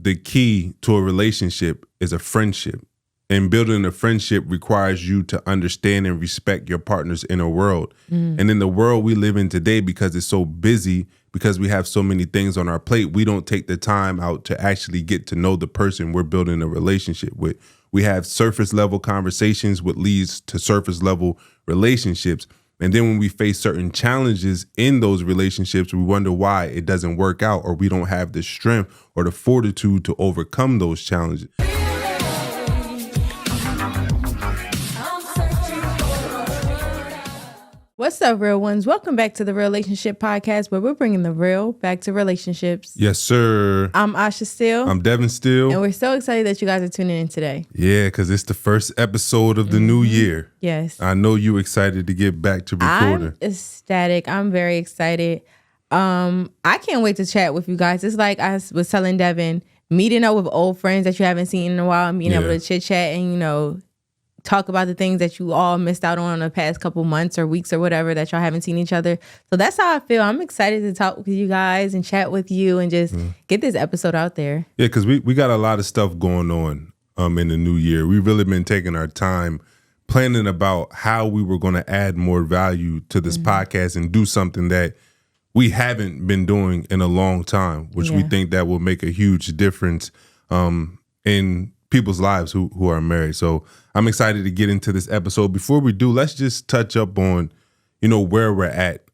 the key to a relationship is a friendship. And building a friendship requires you to understand and respect your partner's inner world. And in the world we live in today, because it's so busy, because we have so many things on our plate, we don't take the time out to actually get to know the person we're building a relationship with. We have surface level conversations, which leads to surface level relationships. And then when we face certain challenges in those relationships, we wonder why it doesn't work out, or we don't have the strength or the fortitude to overcome those challenges. What's up, real ones? Welcome back to the Relationship Podcast, where we're bringing the real back to relationships. Yes, sir. I'm Asha Still. I'm Devon Still. And we're so excited that you guys are tuning in today. Yeah, because it's the first episode of the new year. Yes. I know you're excited to get back to recording. I'm ecstatic. I'm very excited. I can't wait to chat with you guys. It's like I was telling Devon, meeting up with old friends that you haven't seen in a while and being able to chit chat and, talk about the things that you all missed out on the past couple months or weeks or whatever that y'all haven't seen each other. So that's how I feel. I'm excited to talk with you guys and chat with you and just get this episode out there. Yeah, because we got a lot of stuff going on in the new year. We've really been taking our time planning about how we were going to add more value to this podcast and do something that we haven't been doing in a long time, which we think that will make a huge difference in people's lives who are married. So I'm excited to get into this episode. Before we do, let's just touch up on, where we're at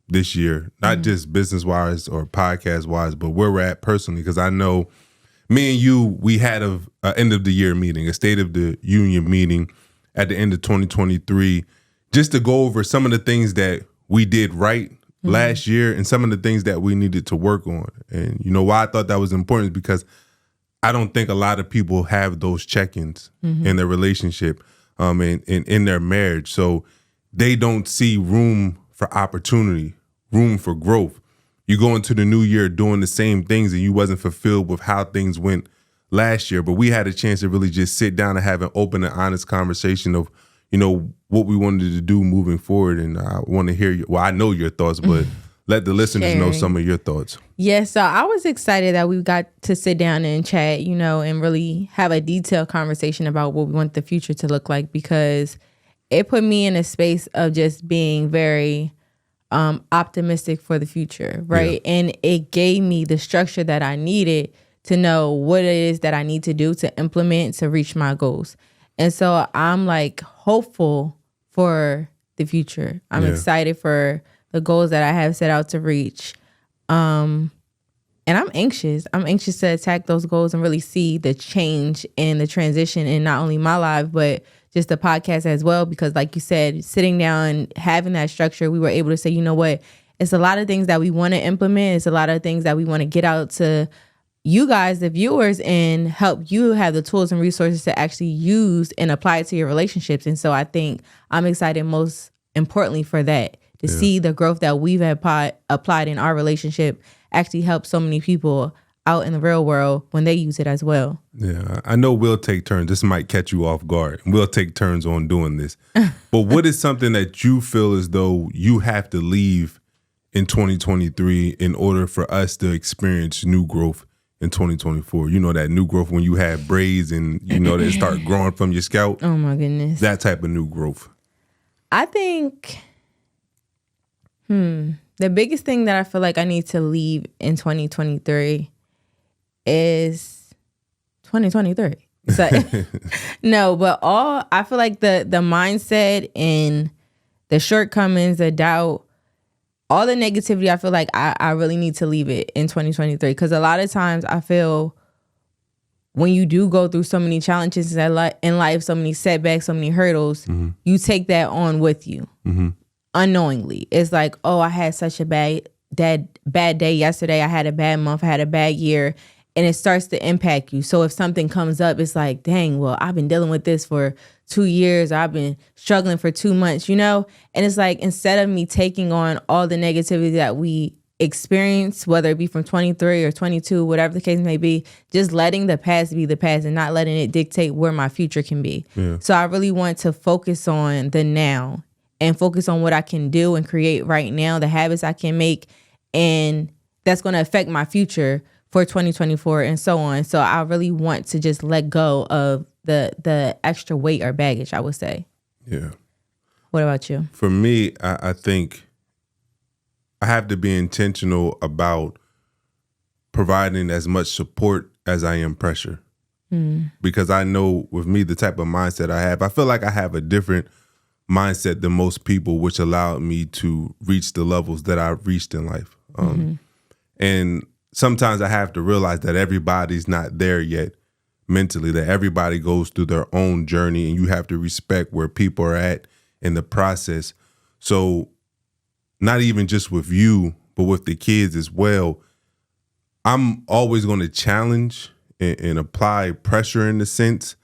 this year, not just business wise or podcast wise, but where we're at personally. Because I know me and you, we had a end of the year meeting, a State of the Union meeting at the end of 2023, just to go over some of the things that we did right last year and some of the things that we needed to work on. And why I thought that was important is because I don't think a lot of people have those check-ins in their relationship and in their marriage. So they don't see room for opportunity, room for growth. You go into the new year doing the same things and you wasn't fulfilled with how things went last year. But we had a chance to really just sit down and have an open and honest conversation of, what we wanted to do moving forward. And I want to hear I know your thoughts, but let the listeners know some of your thoughts. Yeah, so I was excited that we got to sit down and chat, and really have a detailed conversation about what we want the future to look like, because it put me in a space of just being very optimistic for the future, right? Yeah. And it gave me the structure that I needed to know what it is that I need to do to implement to reach my goals. And so I'm hopeful for the future. I'm excited for the goals that I have set out to reach. And I'm anxious. I'm anxious to attack those goals and really see the change and the transition in not only my life, but just the podcast as well. Because like you said, sitting down and having that structure, we were able to say, you know what, it's a lot of things that we want to implement. It's a lot of things that we want to get out to you guys, the viewers, and help you have the tools and resources to actually use and apply it to your relationships. And so I think I'm excited most importantly for that. To see the growth that we've applied in our relationship actually help so many people out in the real world when they use it as well. Yeah, I know we'll take turns. This might catch you off guard. We'll take turns on doing this. But what is something that you feel as though you have to leave in 2023 in order for us to experience new growth in 2024? That new growth when you have braids and, they start growing from your scalp. Oh, my goodness. That type of new growth. I think... the biggest thing that I feel like I need to leave in 2023 is 2023. So, no, but I feel like the mindset and the shortcomings, the doubt, all the negativity, I feel like I really need to leave it in 2023. Because a lot of times I feel when you do go through so many challenges in life, so many setbacks, so many hurdles, you take that on with you. Unknowingly. It's like, oh, I had such a bad day yesterday. I had a bad month. I had a bad year. And it starts to impact you. So if something comes up, it's like, dang, well, I've been dealing with this for 2 years. Or I've been struggling for 2 months, And it's like, instead of me taking on all the negativity that we experience, whether it be from 23 or 22, whatever the case may be, just letting the past be the past and not letting it dictate where my future can be. Yeah. So I really want to focus on the now and focus on what I can do and create right now, the habits I can make, and that's going to affect my future for 2024 and so on. So I really want to just let go of the extra weight or baggage, I would say. Yeah. What about you? For me, I think I have to be intentional about providing as much support as I am pressure. Because I know with me, the type of mindset I have, I feel like I have a different mindset than most people, which allowed me to reach the levels that I've reached in life. And sometimes I have to realize that everybody's not there yet mentally, that everybody goes through their own journey, and you have to respect where people are at in the process. So not even just with you, but with the kids as well, I'm always going to challenge and apply pressure in a sense,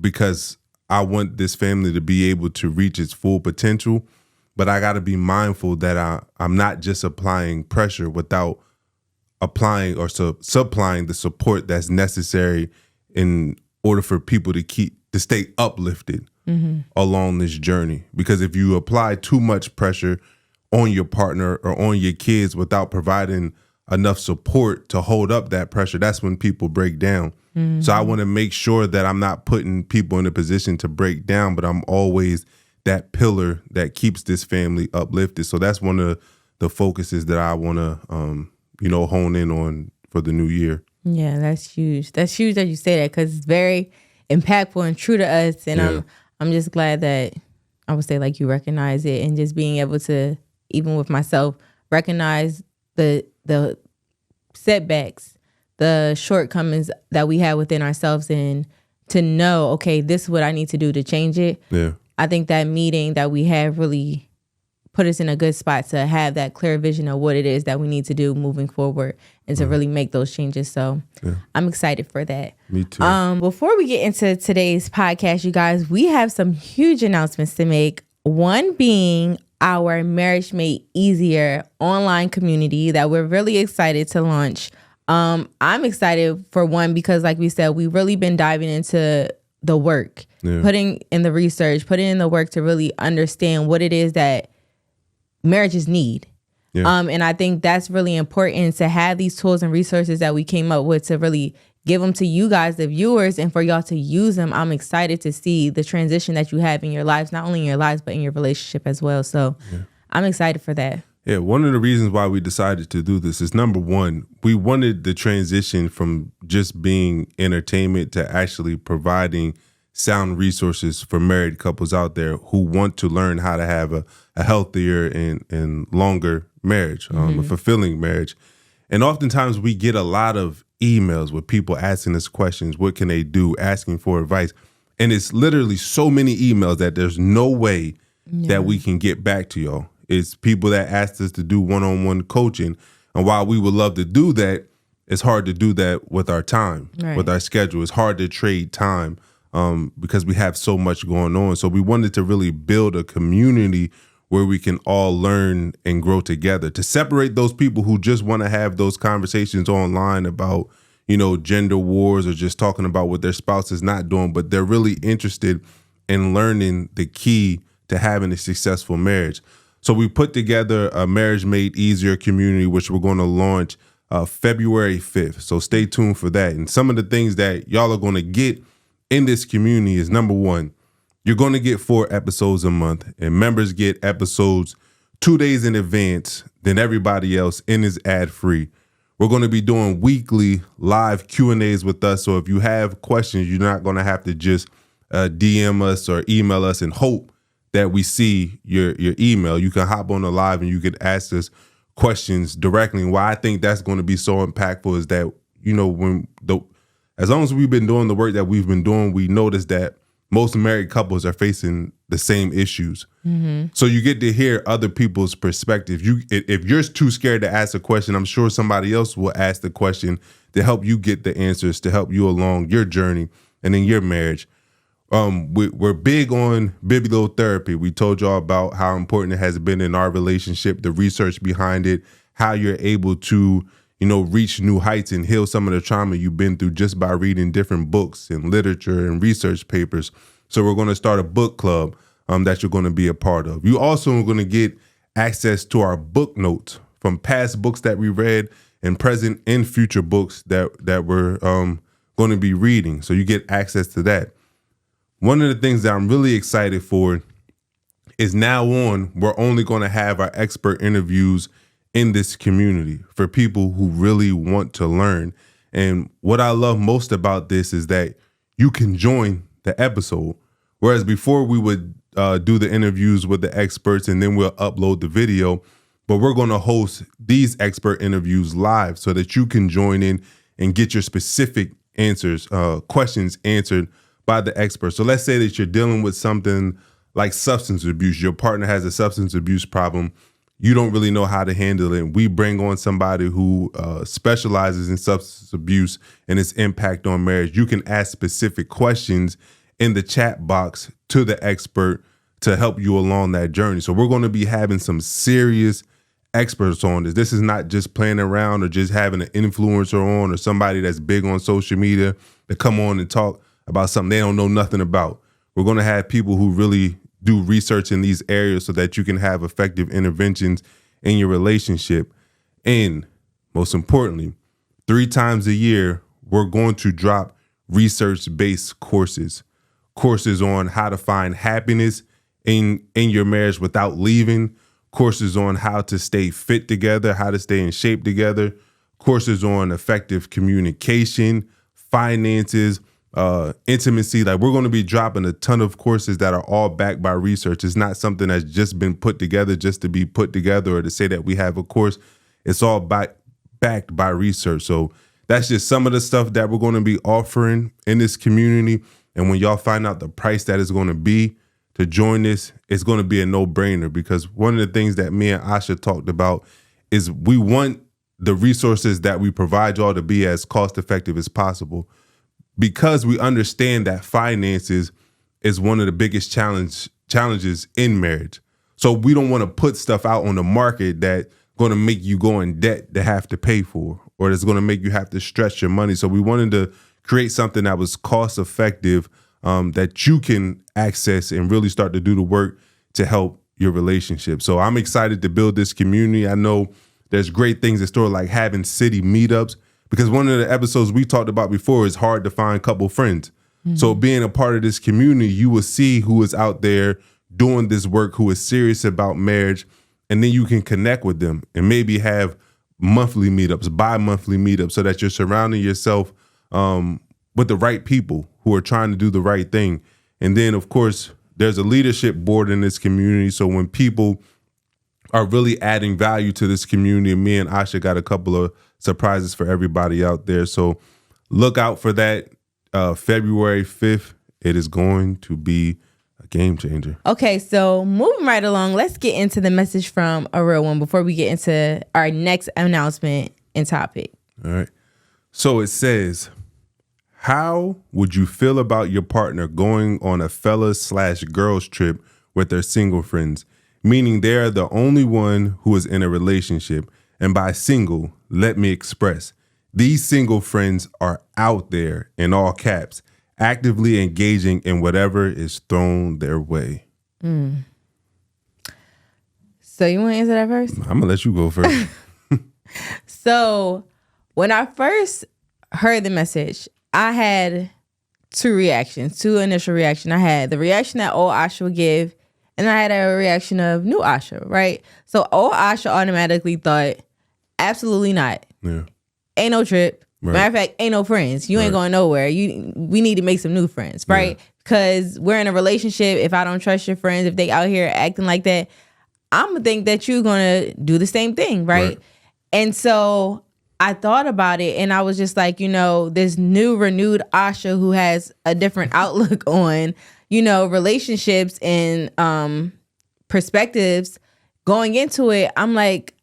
because I want this family to be able to reach its full potential. But I got to be mindful that I'm not just applying pressure without applying or supplying the support that's necessary in order for people to stay uplifted along this journey. Because if you apply too much pressure on your partner or on your kids without providing enough support to hold up that pressure, that's when people break down. So I want to make sure that I'm not putting people in a position to break down, but I'm always that pillar that keeps this family uplifted. So that's one of the focuses that I want to, hone in on for the new year. Yeah, that's huge. That's huge that you say that, because it's very impactful and true to us. And I'm just glad that, I would say, like, you recognize it, and just being able to, even with myself, recognize the setbacks, the shortcomings that we have within ourselves, and to know, okay, this is what I need to do to change it. Yeah. I think that meeting that we have really put us in a good spot to have that clear vision of what it is that we need to do moving forward, and to really make those changes. So I'm excited for that. Me too. Before we get into today's podcast, you guys, we have some huge announcements to make. One being our Marriage Made Easier online community that we're really excited to launch. I'm excited for one, because like we said, we've really been diving into the work, putting in the research, putting in the work to really understand what it is that marriages need. And I think that's really important, to have these tools and resources that we came up with, to really give them to you guys, the viewers, and for y'all to use them. I'm excited to see the transition that you have in your lives, not only in your lives, but in your relationship as well. So I'm excited for that. Yeah, one of the reasons why we decided to do this is, number one, we wanted the transition from just being entertainment to actually providing sound resources for married couples out there who want to learn how to have a healthier and longer marriage, a fulfilling marriage. And oftentimes we get a lot of emails with people asking us questions. What can they do? Asking for advice. And it's literally so many emails that there's no way that we can get back to y'all. It's people that asked us to do one-on-one coaching. And while we would love to do that, it's hard to do that with our time, with our schedule. It's hard to trade time because we have so much going on. So we wanted to really build a community where we can all learn and grow together, to separate those people who just want to have those conversations online about, gender wars, or just talking about what their spouse is not doing, but they're really interested in learning the key to having a successful marriage. So we put together a Marriage Made Easier community, which we're going to launch February 5th. So stay tuned for that. And some of the things that y'all are going to get in this community is, number one, you're going to get 4 episodes a month, and members get episodes 2 days in advance than everybody else, and is ad-free. We're going to be doing weekly live Q&As with us. So if you have questions, you're not going to have to just DM us or email us and hope that we see your email. You can hop on the live and you can ask us questions directly. And why I think that's going to be so impactful is that, as long as we've been doing the work that we've been doing, we notice that most married couples are facing the same issues. So you get to hear other people's perspective. If you're too scared to ask a question, I'm sure somebody else will ask the question to help you get the answers, to help you along your journey and in your marriage. We're big on bibliotherapy. We told y'all about how important it has been in our relationship, the research behind it, how you're able to, reach new heights and heal some of the trauma you've been through just by reading different books and literature and research papers. So we're going to start a book club that you're going to be a part of. You also are going to get access to our book notes from past books that we read, and present and future books that we're going to be reading. So you get access to that. One of the things that I'm really excited for is now on, we're only going to have our expert interviews in this community for people who really want to learn. And what I love most about this is that you can join the episode. Whereas before we would do the interviews with the experts and then we'll upload the video, but we're going to host these expert interviews live so that you can join in and get your specific answers, questions answered by the expert. So let's say that you're dealing with something like substance abuse. Your partner has a substance abuse problem. You don't really know how to handle it. We bring on somebody who specializes in substance abuse and its impact on marriage. You can ask specific questions in the chat box to the expert to help you along that journey. So we're going to be having some serious experts on this. This is not just playing around or just having an influencer on or somebody that's big on social media to come on and talk about something they don't know nothing about. We're going to have people who really do research in these areas so that you can have effective interventions in your relationship. And most importantly, 3 times a year, we're going to drop research-based courses on how to find happiness in your marriage without leaving, courses on how to stay fit together, how to stay in shape together, courses on effective communication, finances, intimacy. Like, we're going to be dropping a ton of courses that are all backed by research. It's not something that's just been put together just to be put together or to say that we have a course. It's all backed by research. So that's just some of the stuff that we're going to be offering in this community. And when y'all find out the price that is going to be to join this, it's going to be a no-brainer, because one of the things that me and Asha talked about is we want the resources that we provide y'all to be as cost-effective as possible, because we understand that finances is one of the biggest challenges in marriage. So we don't want to put stuff out on the market that's going to make you go in debt to have to pay for, or that's going to make you have to stretch your money. So we wanted to create something that was cost effective, that you can access and really start to do the work to help your relationship. So I'm excited to build this community. I know there's great things in store, like having city meetups, because one of the episodes we talked about before is hard to find couple friends. Mm-hmm. So being a part of this community, you will see who is out there doing this work, who is serious about marriage, and then you can connect with them and maybe have monthly meetups, bi-monthly meetups, so that you're surrounding yourself with the right people who are trying to do the right thing. And then, of course, there's a leadership board in this community. So when people are really adding value to this community, and me and Asha got a couple of surprises for everybody out there. So look out for that. February 5th, it is going to be a game changer. Okay, so moving right along, let's get into the message from a real one before we get into our next announcement and topic. All right. So it says, how would you feel about your partner going on a fellas/girls trip with their single friends, meaning they're the only one who is in a relationship? And by single, let me express, these single friends are out there, in all caps, actively engaging in whatever is thrown their way. So you want to answer that first? I'm going to let you go first. So when I first heard the message, I had two initial reactions. I had the reaction that old Asha would give, and I had a reaction of new Asha, right? So old Asha automatically thought, absolutely not. Yeah. Ain't no trip. Right. Matter of fact, ain't no friends. You ain't going nowhere. We need to make some new friends, right? Because we're in a relationship. If I don't trust your friends, if they out here acting like that, I'm going to think that you're going to do the same thing, right? And so I thought about it, and I was just like, this new renewed Asha who has a different outlook on, relationships and perspectives going into it. I'm like,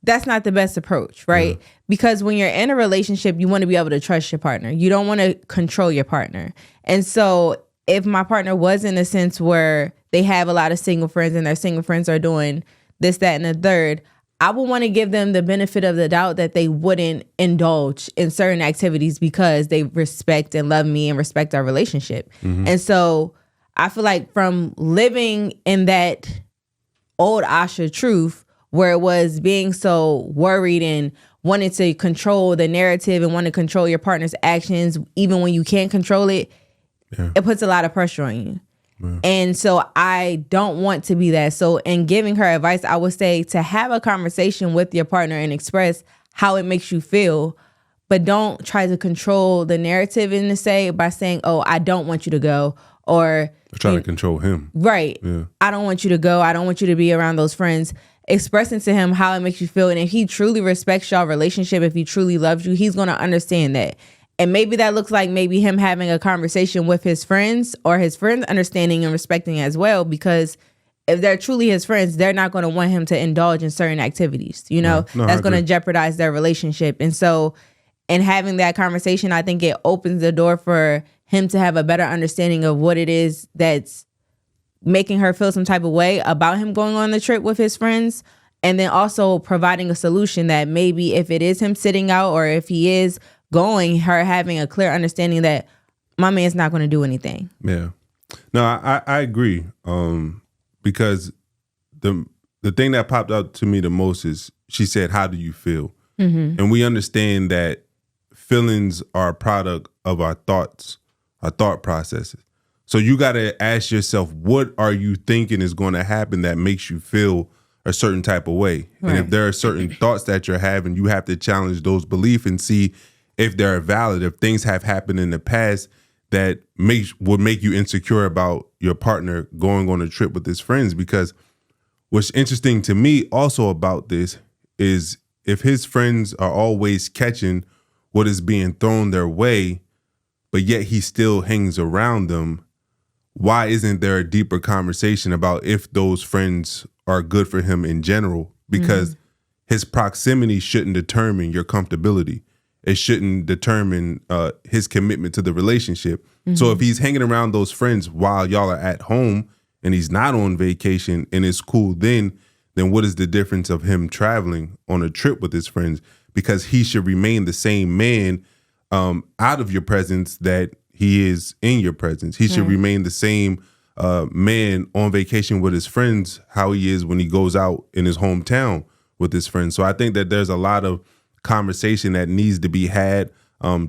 that's not the best approach, right? Yeah. Because when you're in a relationship, you want to be able to trust your partner. You don't want to control your partner. And so if my partner was in a sense where they have a lot of single friends and their single friends are doing this, that, and the third, I would want to give them the benefit of the doubt that they wouldn't indulge in certain activities because they respect and love me and respect our relationship. Mm-hmm. And so I feel like from living in that old Asha truth, where it was being so worried and wanting to control the narrative and want to control your partner's actions, even when you can't control it, it puts a lot of pressure on you. Yeah. And so I don't want to be that. So in giving her advice, I would say to have a conversation with your partner and express how it makes you feel, but don't try to control the narrative in the say by saying, oh, I don't want you to go, or trying to control him. Right. Yeah. I don't want you to go. I don't want you to be around those friends. Expressing to him how it makes you feel. And if he truly respects y'all relationship, if he truly loves you, he's going to understand that. And maybe that looks like maybe him having a conversation with his friends, or his friends understanding and respecting as well, because if they're truly his friends, they're not going to want him to indulge in certain activities, that's going to jeopardize their relationship. And so in having that conversation, I think it opens the door for him to have a better understanding of what it is that's making her feel some type of way about him going on the trip with his friends. And then also providing a solution that maybe if it is him sitting out, or if he is going, her having a clear understanding that my man's not going to do anything. Yeah. No, I agree. Because the thing that popped out to me the most is she said, how do you feel? Mm-hmm. And we understand that feelings are a product of our thoughts, our thought processes. So you got to ask yourself, what are you thinking is going to happen that makes you feel a certain type of way? Right. And if there are certain thoughts that you're having, you have to challenge those beliefs and see if they're valid, if things have happened in the past that would make you insecure about your partner going on a trip with his friends. Because what's interesting to me also about this is if his friends are always catching what is being thrown their way, but yet he still hangs around them, why isn't there a deeper conversation about if those friends are good for him in general? Because his proximity shouldn't determine your comfortability. It shouldn't determine his commitment to the relationship. Mm-hmm. So if he's hanging around those friends while y'all are at home and he's not on vacation and it's cool, then what is the difference of him traveling on a trip with his friends? Because he should remain the same man out of your presence that he is in your presence. He should remain the same man on vacation with his friends how he is when he goes out in his hometown with his friends. So I think that there's a lot of conversation that needs to be had,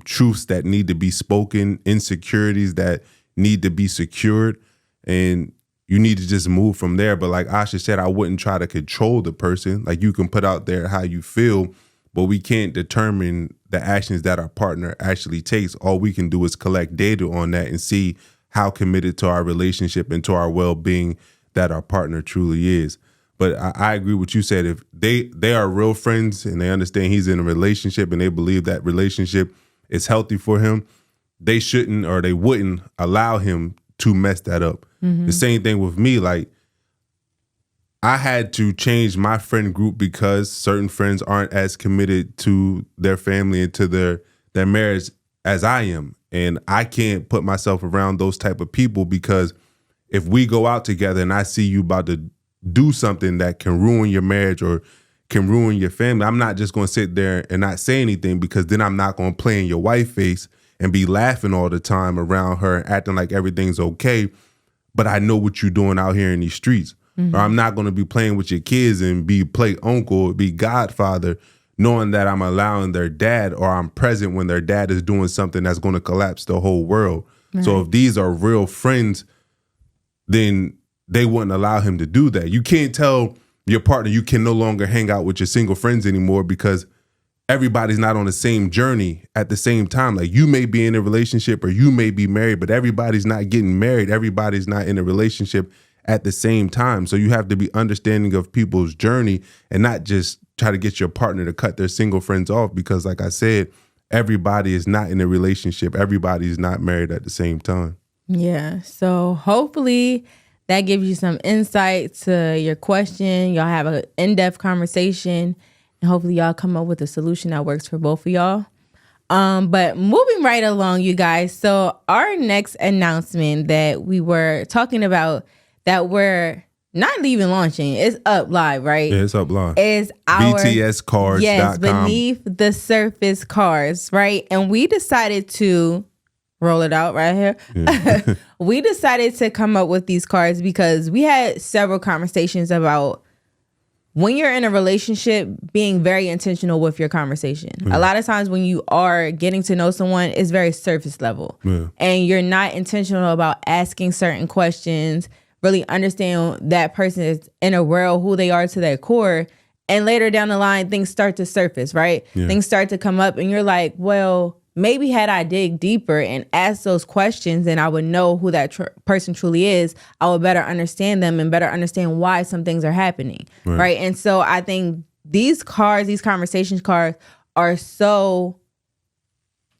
truths that need to be spoken, insecurities that need to be secured, and you need to just move from there. But like Asha said, I wouldn't try to control the person. Like, you can put out there how you feel, but we can't determine the actions that our partner actually takes. All we can do is collect data on that and see how committed to our relationship and to our well-being that our partner truly is. But I agree with what you said. If they are real friends and they understand he's in a relationship and they believe that relationship is healthy for him, they shouldn't, or they wouldn't allow him to mess that up. Mm-hmm. The same thing with me. Like, I had to change my friend group because certain friends aren't as committed to their family and to their marriage as I am. And I can't put myself around those type of people, because if we go out together and I see you about to do something that can ruin your marriage or can ruin your family, I'm not just going to sit there and not say anything, because then I'm not going to play in your wife face and be laughing all the time around her and acting like everything's okay. But I know what you're doing out here in these streets. Mm-hmm. Or I'm not going to be playing with your kids and play uncle, be godfather, knowing that I'm allowing their dad, or I'm present when their dad is doing something that's going to collapse the whole world. Right. So if these are real friends, then they wouldn't allow him to do that. You can't tell your partner you can no longer hang out with your single friends anymore, because everybody's not on the same journey at the same time. Like, you may be in a relationship or you may be married, but everybody's not getting married. Everybody's not in a relationship at the same time. So you have to be understanding of people's journey and not just try to get your partner to cut their single friends off, because like I said, everybody is not in a relationship. Everybody's not married at the same time. Yeah. So hopefully that gives you some insight to your question. Y'all have an in-depth conversation, and hopefully y'all come up with a solution that works for both of y'all. But moving right along, you guys. So our next announcement that we were talking about, that we're not even launching, it's up live, right? Yeah, it's up live. Is our btscards.com. Yes, Beneath the Surface Cards, right? And we decided to roll it out right here. Yeah. We decided to come up with these cards because we had several conversations about when you're in a relationship, being very intentional with your conversation. A lot of times when you are getting to know someone, it's very surface level. And you're not intentional about asking certain questions, really understand that person is in a world, who they are to their core. And later down the line, things start to surface, right? Things start to come up and you're like, well, maybe had I dig deeper and asked those questions, and I would know who that person truly is, I would better understand them and better understand why some things are happening, right? And so I think these conversation cards are so,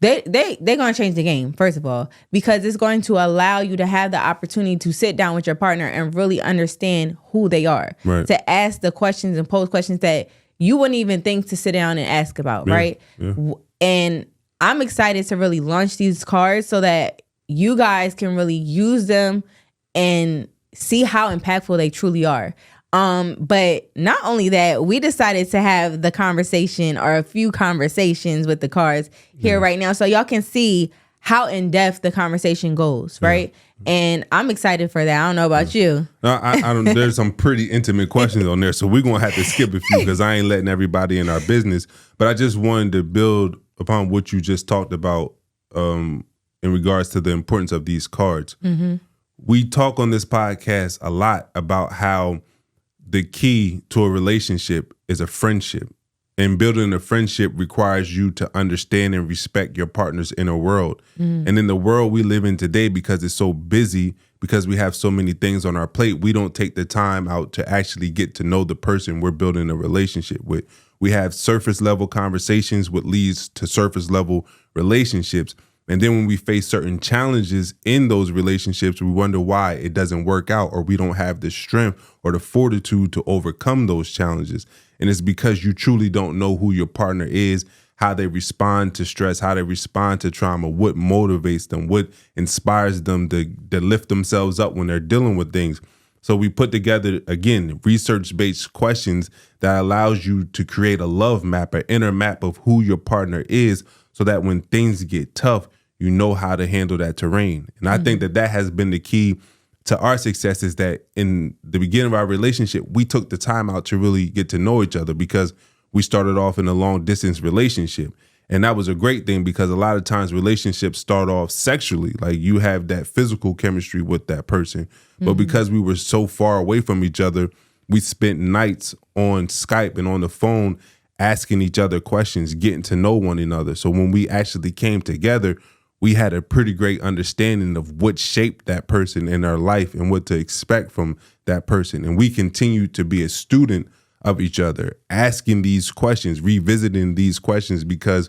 they're going to change the game, first of all, because it's going to allow you to have the opportunity to sit down with your partner and really understand who they are, to ask the questions and pose questions that you wouldn't even think to sit down and ask about, right? And I'm excited to really launch these cards so that you guys can really use them and see how impactful they truly are. But not only that, we decided to have the conversation or a few conversations with the cards here right now, so y'all can see how in depth the conversation goes, right? And I'm excited for that. I don't know about you. I don't. There's some pretty intimate questions on there, so we're gonna have to skip a few because I ain't letting everybody in our business. But I just wanted to build upon what you just talked about in regards to the importance of these cards. We talk on this podcast a lot about how the key to a relationship is a friendship. And building a friendship requires you to understand and respect your partner's inner world. And in the world we live in today, because it's so busy, because we have so many things on our plate, we don't take the time out to actually get to know the person we're building a relationship with. We have surface level conversations, which leads to surface level relationships. And then when we face certain challenges in those relationships, we wonder why it doesn't work out, or we don't have the strength or the fortitude to overcome those challenges. And it's because you truly don't know who your partner is, how they respond to stress, how they respond to trauma, what motivates them, what inspires them to lift themselves up when they're dealing with things. So we put together, again, research-based questions that allows you to create a love map, an inner map of who your partner is, so that when things get tough, you know how to handle that terrain. And I think that has been the key to our success, is that in the beginning of our relationship, we took the time out to really get to know each other, because we started off in a long distance relationship. And that was a great thing, because a lot of times relationships start off sexually, like you have that physical chemistry with that person. But because we were so far away from each other, we spent nights on Skype and on the phone asking each other questions, getting to know one another. So when we actually came together, we had a pretty great understanding of what shaped that person in our life and what to expect from that person. And we continue to be a student of each other, asking these questions, revisiting these questions, because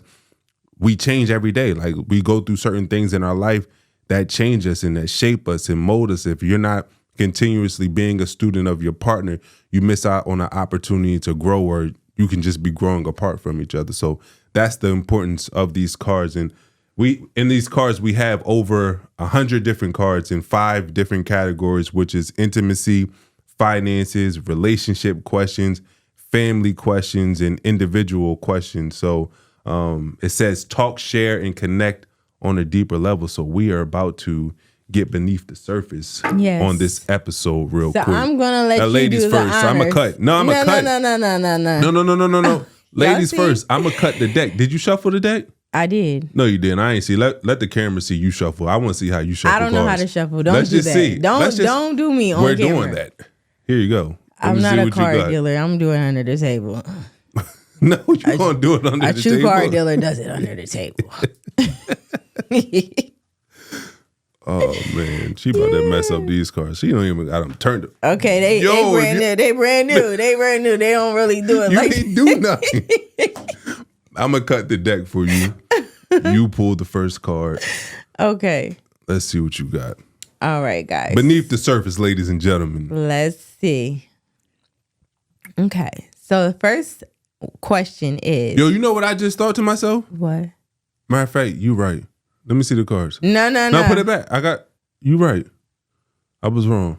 we change every day. Like, we go through certain things in our life that change us and that shape us and mold us. If you're not continuously being a student of your partner, you miss out on an opportunity to grow, or you can just be growing apart from each other. So that's the importance of these cards. And in these cards, we have over 100 different cards in 5 different categories, which is intimacy, finances, relationship questions, family questions, and individual questions. So it says talk, share, and connect on a deeper level. So we are about to get beneath the surface on this episode real quick. I'm gonna let you ladies do first. the So I'm gonna cut. No. No. Ladies see? first. I'm gonna cut the deck. Did you shuffle the deck? I did. No, you didn't. I ain't see. Let the camera see you shuffle. I want to see how you shuffle. I don't know how to shuffle. Don't Let's do just that. see. Don't do me on We're camera. doing that. Here you go. I'm not a card dealer. I'm doing it under the table. No, you're going to do it under the table. A true card dealer does it under the table. Oh, man. She about to mess up these cards. She don't even got them turned. Okay, they brand new. They brand new. They brand new. They don't really do it you like ain't do nothing. I'm going to cut the deck for you. You pulled the first card. Okay. Let's see what you got. All right, guys. Beneath the surface, ladies and gentlemen. Let's see. Okay. So the first question is... Yo, you know what I just thought to myself? What? Matter of fact, you right. Let me see the cards. No. No, put it back. You right. I was wrong.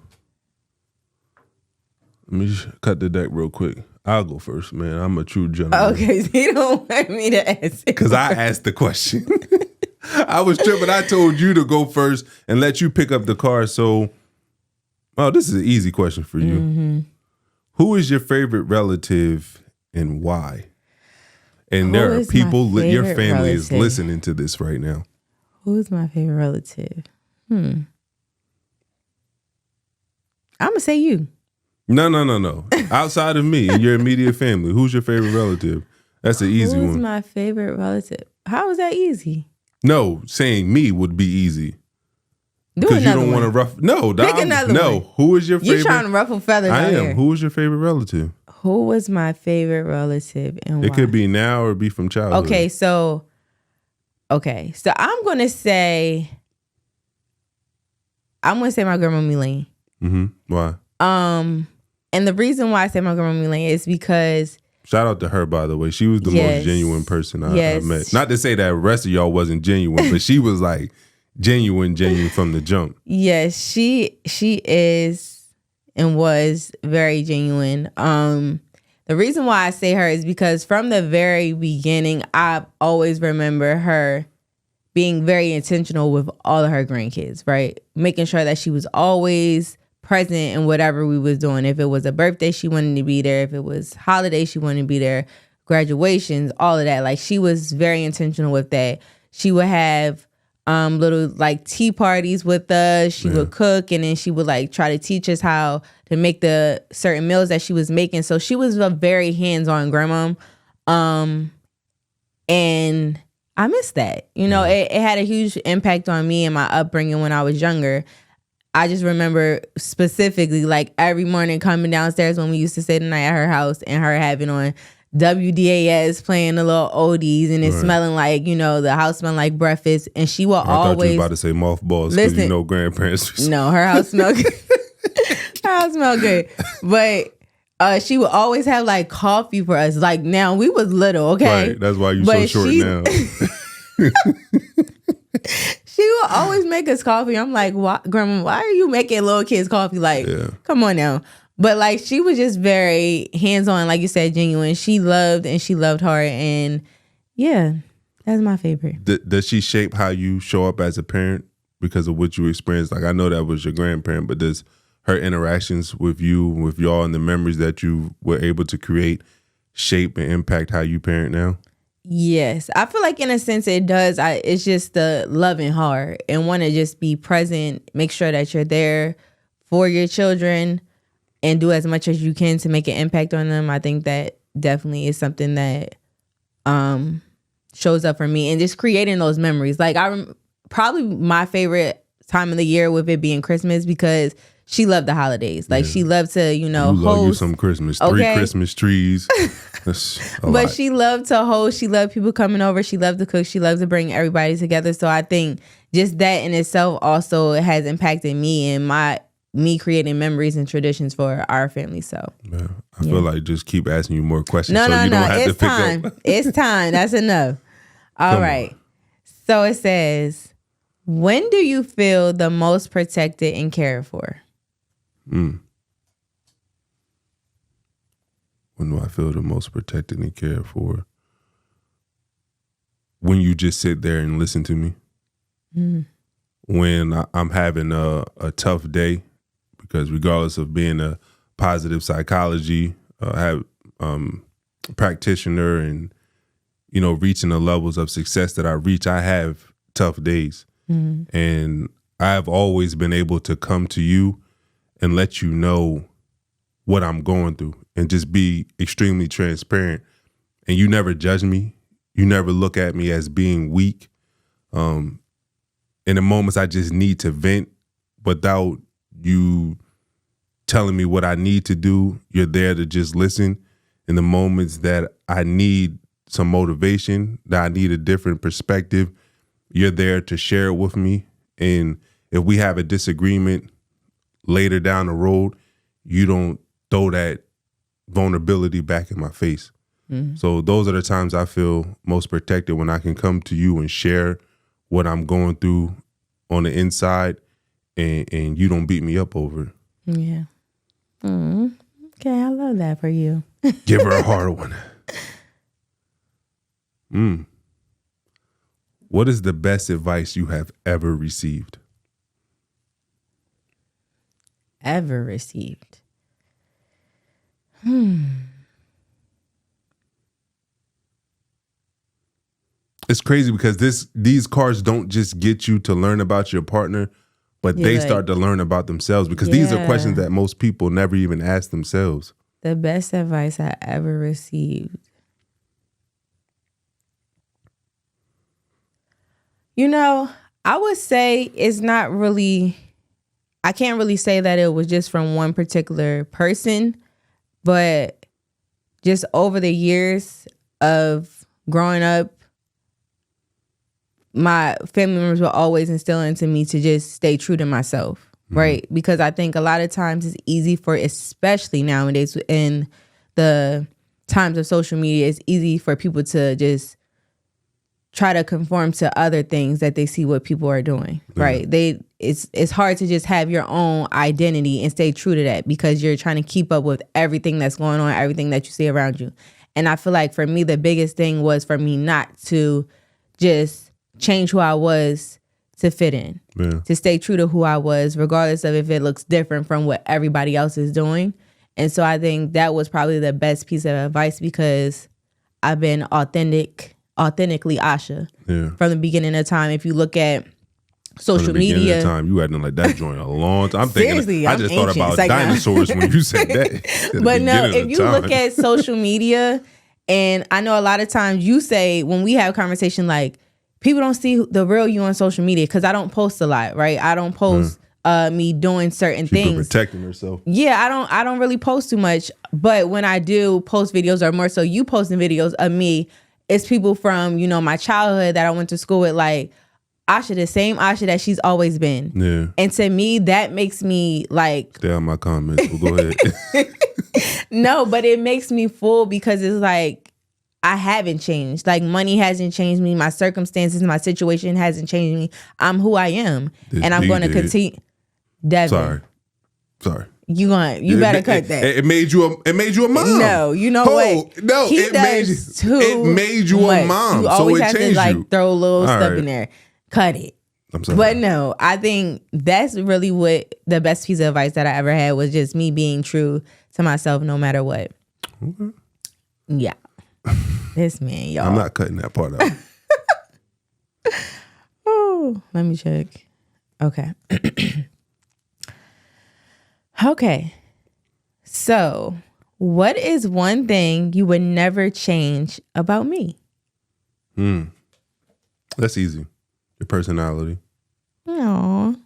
Let me just cut the deck real quick. I'll go first, man. I'm a true gentleman. Okay, so you don't want me to ask. Because I asked the question. I was tripping. I told you to go first and let you pick up the card. So, this is an easy question for you. Mm-hmm. Who is your favorite relative and why? And Who there are is my people, your favorite family is relative? listening to this right now. Who's my favorite relative? I'm gonna say you. No. Outside of me and your immediate family, who's your favorite relative? That's an easy Who's one. my favorite relative? How is that easy? No, saying me would be easy. Do Because you another don't want to one. rough. No, Pick another no. one. Who is your favorite? You're trying to ruffle feathers I out am. here. Who is your favorite relative? Who was my favorite relative and why? It could be now or be from childhood. Okay, so I'm gonna say my grandma Milene. Mm-hmm. Why? And the reason why I say my grandma Milene is because Shout out to her, by the way. She was the most genuine person I met. Not to say that the rest of y'all wasn't genuine, but she was like genuine from the jump. Yes, she is and was very genuine. The reason why I say her is because from the very beginning, I always remember her being very intentional with all of her grandkids, right? Making sure that she was always present in whatever we was doing. If it was a birthday, she wanted to be there. If it was holiday, she wanted to be there. Graduations, all of that. Like, she was very intentional with that. She would have little like tea parties with us. She would cook, and then she would like try to teach us how to make the certain meals that she was making. So she was a very hands-on grandma. And I miss that. You know, it had a huge impact on me and my upbringing when I was younger. I just remember specifically like every morning coming downstairs when we used to stay the night at her house and her having on WDAS playing the little oldies and it smelling like, you know, the house smelling like breakfast. And she will I always. thought you were about to say mothballs because you know grandparents. No, her house smelled good. Her house smelled good. But she would always have like coffee for us. Like now we was little, okay? Right, that's why you so short now. She would always make us coffee. I'm like, why, Grandma, why are you making little kids coffee? Like, come on now. But like, she was just very hands-on, like you said, genuine. She loved hard. And yeah, that's my favorite. Does she shape how you show up as a parent because of what you experienced? Like, I know that was your grandparent, but does her interactions with you, with y'all, and the memories that you were able to create shape and impact how you parent now? Yes, I feel like in a sense it does. It's just the loving heart and want to just be present, make sure that you're there for your children and do as much as you can to make an impact on them. I think that definitely is something that shows up for me, and just creating those memories. Like probably my favorite time of the year with it being Christmas, because she loved the holidays. Like she loved to, you know, you love host. You some Christmas, 3 Christmas trees. But she loved to host. She loved people coming over. She loved to cook. She loved to bring everybody together. So I think just that in itself also has impacted me and me creating memories and traditions for our family. So I feel like just keep asking you more questions. No. Have It's to pick time. up. It's time. That's enough. All right. So it says, when do you feel the most protected and cared for? When do I feel the most protected and cared for? When you just sit there and listen to me. When I'm having a tough day, because regardless of being a positive psychology practitioner and, you know, reaching the levels of success that I reach, I have tough days. And I've always been able to come to you and let you know what I'm going through and just be extremely transparent. And you never judge me. You never look at me as being weak. In the moments I just need to vent without you telling me what I need to do, you're there to just listen. In the moments that I need some motivation, that I need a different perspective, you're there to share it with me. And if we have a disagreement later down the road, you don't throw that vulnerability back in my face. So those are the times I feel most protected, when I can come to you and share what I'm going through on the inside, and you don't beat me up over it. Yeah. Okay, I love that for you. Give her a hard one. What is the best advice you have ever received? Ever received? It's crazy because these cards don't just get you to learn about your partner, but they start to learn about themselves, because these are questions that most people never even ask themselves. The best advice I ever received. You know, I would say it's not really, I can't really say that it was just from one particular person, but just over the years of growing up, my family members were always instilling into me to just stay true to myself, right? Because I think a lot of times it's easy for, especially nowadays in the times of social media, it's easy for people to just try to conform to other things that they see what people are doing, right? It's hard to just have your own identity and stay true to that, because you're trying to keep up with everything that's going on, everything that you see around you. And I feel like for me, the biggest thing was for me not to just change who I was to fit in, to stay true to who I was, regardless of if it looks different from what everybody else is doing. And so I think that was probably the best piece of advice, because I've been authentically Asha from the beginning of time. If you look at social media, time, you acting like that joint a long time. I'm thinking, I just ancient. thought about like dinosaurs when you said that. But no, if you look at social media, and I know a lot of times you say when we have a conversation, like, people don't see the real you on social media, because I don't post a lot, right? I don't post me doing certain things. Protecting herself. Yeah, I don't really post too much. But when I do post videos, or more so you posting videos of me, it's people from, my childhood that I went to school with, like Asha, the same Asha that she's always been. Yeah. And to me, that makes me like... Stay on my comments. Well, go ahead. No, but it makes me full, because it's like, I haven't changed. Like, money hasn't changed me. My circumstances, my situation hasn't changed me. I'm who I am. And I'm going to continue. Devin. Sorry. You better cut that. It made you a mom. No, you know what? No, it made you a mom. You always so have to like throw a little stuff in there. Cut it. I'm sorry. But no, I think that's really what the best piece of advice that I ever had was just me being true to myself no matter what. Okay. Yeah. This man, y'all. I'm not cutting that part out. Oh, let me check. Okay. Okay. So, what is one thing you would never change about me? That's easy. Your personality. Aww.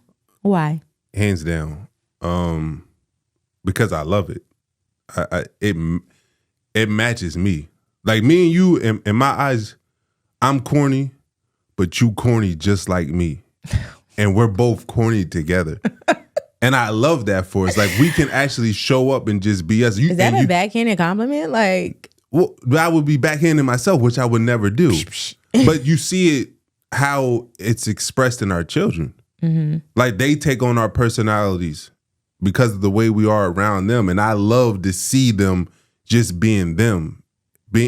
Why? Hands down. Because I love it. It matches me. Like, me and you, in my eyes, I'm corny, but you corny just like me. And we're both corny together. And I love that for us. Like, we can actually show up and just be us. Is that a backhanded compliment? Like, well, I would be backhanding myself, which I would never do. But you see it, how it's expressed in our children. Mm-hmm. Like, they take on our personalities because of the way we are around them. And I love to see them just being them,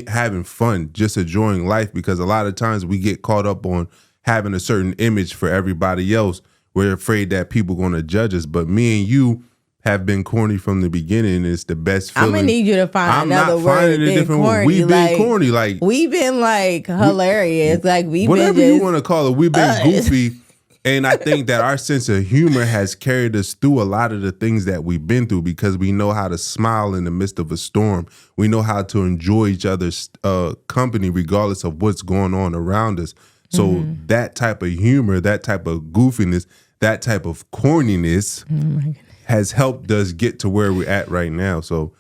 having fun, just enjoying life. Because a lot of times we get caught up on having a certain image for everybody else. We're afraid that people going to judge us. But me and you have been corny from the beginning. It's the best feeling. I'm going to need you to find another word. Finding a different word. We've been corny. Like, we've been like hilarious. Like, we've whatever been you want to call it. We've been goofy. And I think that our sense of humor has carried us through a lot of the things that we've been through, because we know how to smile in the midst of a storm. We know how to enjoy each other's company regardless of what's going on around us. So that type of humor, that type of goofiness, that type of corniness has helped us get to where we're at right now. So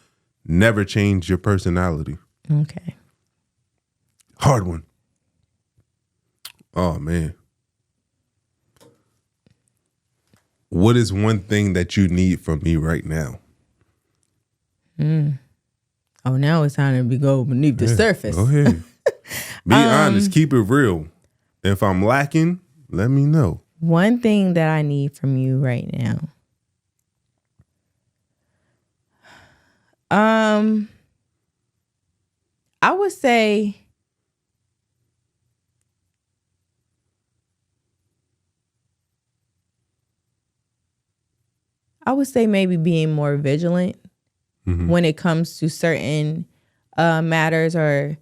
never change your personality. Okay. Hard one. Oh, man. What is one thing that you need from me right now? Oh, now it's time to go beneath the surface. Go ahead. Be honest. Keep it real. If I'm lacking, let me know. One thing that I need from you right now. I would say maybe being more vigilant when it comes to certain matters or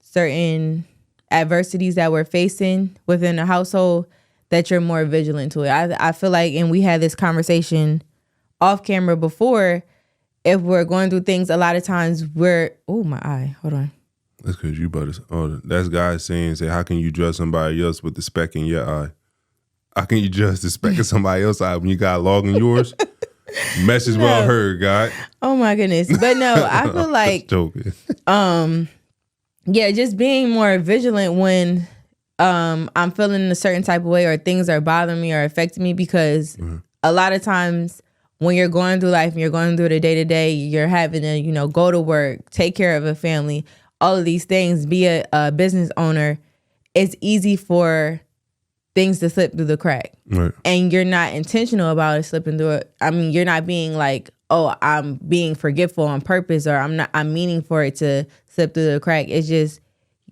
certain adversities that we're facing within the household, that you're more vigilant to it. I feel like, and we had this conversation off camera before, if we're going through things, a lot of times oh, my eye, hold on. That's because you brothers. Oh, that's guys saying, how can you judge somebody else with the speck in your eye? How can you judge the speck in somebody else's eye when you got a log in yours? Message well heard, God. Oh my goodness. But no, I feel like joking. Just being more vigilant when I'm feeling a certain type of way or things are bothering me or affecting me, because a lot of times when you're going through life and you're going through the day-to-day, you're having to, go to work, take care of a family, all of these things, be a business owner. It's easy for things to slip through the crack. Right. And you're not intentional about it slipping through it. I mean, you're not being like, oh, I'm being forgetful on purpose, or I'm meaning for it to slip through the crack. It's just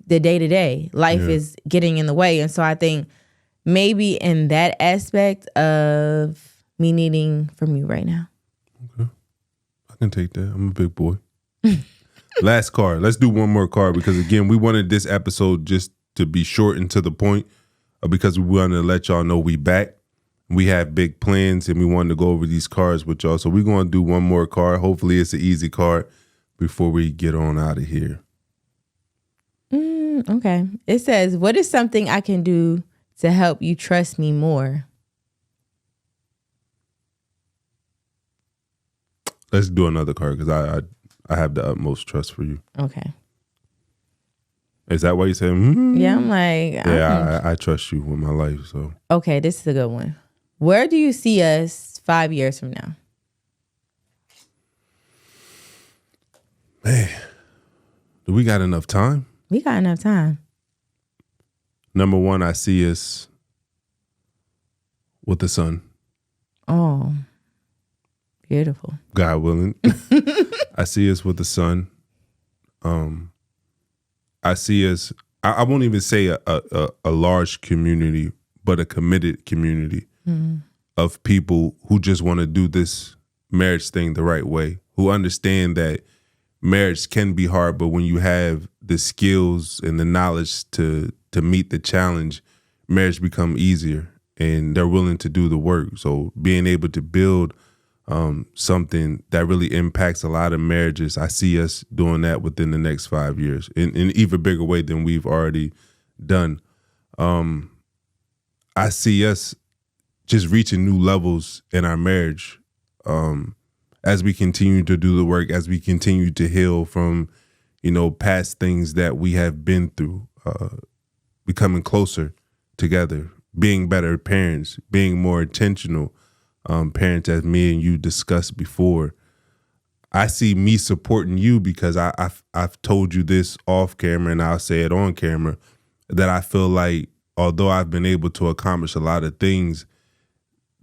the day-to-day. Life is getting in the way. And so I think maybe in that aspect of me needing from you right now. Okay. I can take that. I'm a big boy. Last card. Let's do one more card, because again, we wanted this episode just to be short and to the point, because we wanted to let y'all know we back. We have big plans and we wanted to go over these cards with y'all. So we're going to do one more card. Hopefully it's an easy card before we get on out of here. Okay. It says, what is something I can do to help you trust me more? Let's do another card, because I have the utmost trust for you. Okay. Is that why you said? Yeah, I'm like. Yeah, I trust you with my life. So. Okay, this is a good one. Where do you see us 5 years from now? Man, do we got enough time? We got enough time. Number one, I see us with the sun. Oh, beautiful. God willing. I see us with the sun. I see us, I won't even say a large community, but a committed community of people who just want to do this marriage thing the right way, who understand that marriage can be hard, but when you have the skills and the knowledge to meet the challenge, marriage become easier, and they're willing to do the work. So being able to build something that really impacts a lot of marriages, I see us doing that within the next 5 years in an even bigger way than we've already done. I see us just reaching new levels in our marriage as we continue to do the work, as we continue to heal from, past things that we have been through, becoming closer together, being better parents, being more intentional parents, as me and you discussed before. I see me supporting you because I've told you this off camera, and I'll say it on camera, that I feel like although I've been able to accomplish a lot of things,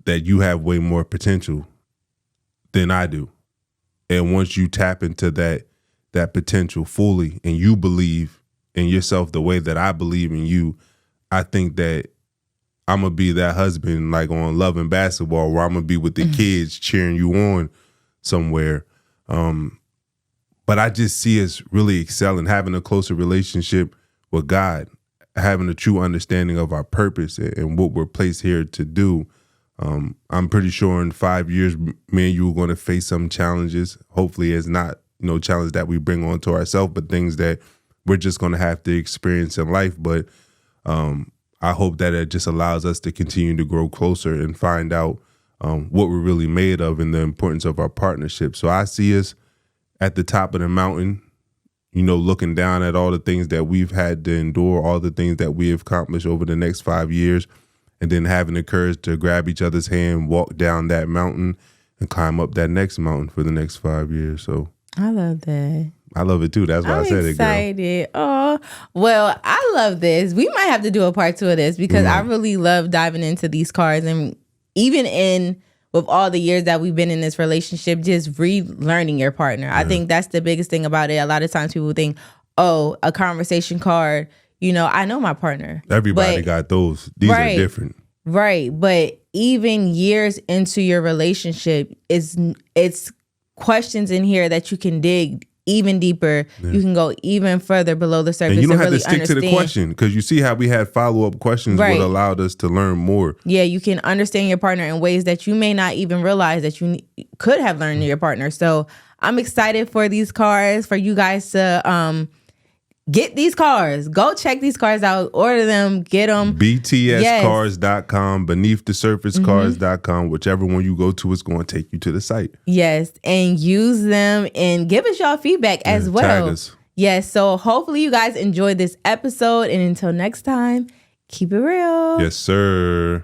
that you have way more potential than I do. And once you tap into that potential fully, and you believe in yourself the way that I believe in you, I think that I'm going to be that husband like on Love and Basketball, where I'm going to be with the kids cheering you on somewhere. But I just see us really excelling, having a closer relationship with God, having a true understanding of our purpose and what we're placed here to do. I'm pretty sure in 5 years, me and you are going to face some challenges. Hopefully it's not, challenge that we bring onto ourselves, but things that we're just going to have to experience in life. But I hope that it just allows us to continue to grow closer and find out what we're really made of and the importance of our partnership. So I see us at the top of the mountain, looking down at all the things that we've had to endure, all the things that we have accomplished over the next 5 years, and then having the courage to grab each other's hand, walk down that mountain, and climb up that next mountain for the next 5 years. So I love that. I love it too. That's why I said excited. it, girl. Oh, well, I love this. We might have to do a part 2 of this, because I really love diving into these cards, and even with all the years that we've been in this relationship, just relearning your partner. I think that's the biggest thing about it. A lot of times people think, oh, a conversation card, I know my partner. Everybody got those. These are different. Right. But even years into your relationship, it's questions in here that you can dig even deeper. Yeah. You can go even further below the surface. And you don't have really to stick to the question, because you see how we had follow-up questions what allowed us to learn more. Yeah, you can understand your partner in ways that you may not even realize that you could have learned your partner. So I'm excited for these cards, for you guys to get these cards. Go check these cards out. Order them. Get them. BTScards.com, beneaththesurfacecards.com. Whichever one you go to is going to take you to the site. Yes. And use them and give us y'all feedback as well. Tag us. Yes. So hopefully you guys enjoyed this episode. And until next time, keep it real. Yes, sir.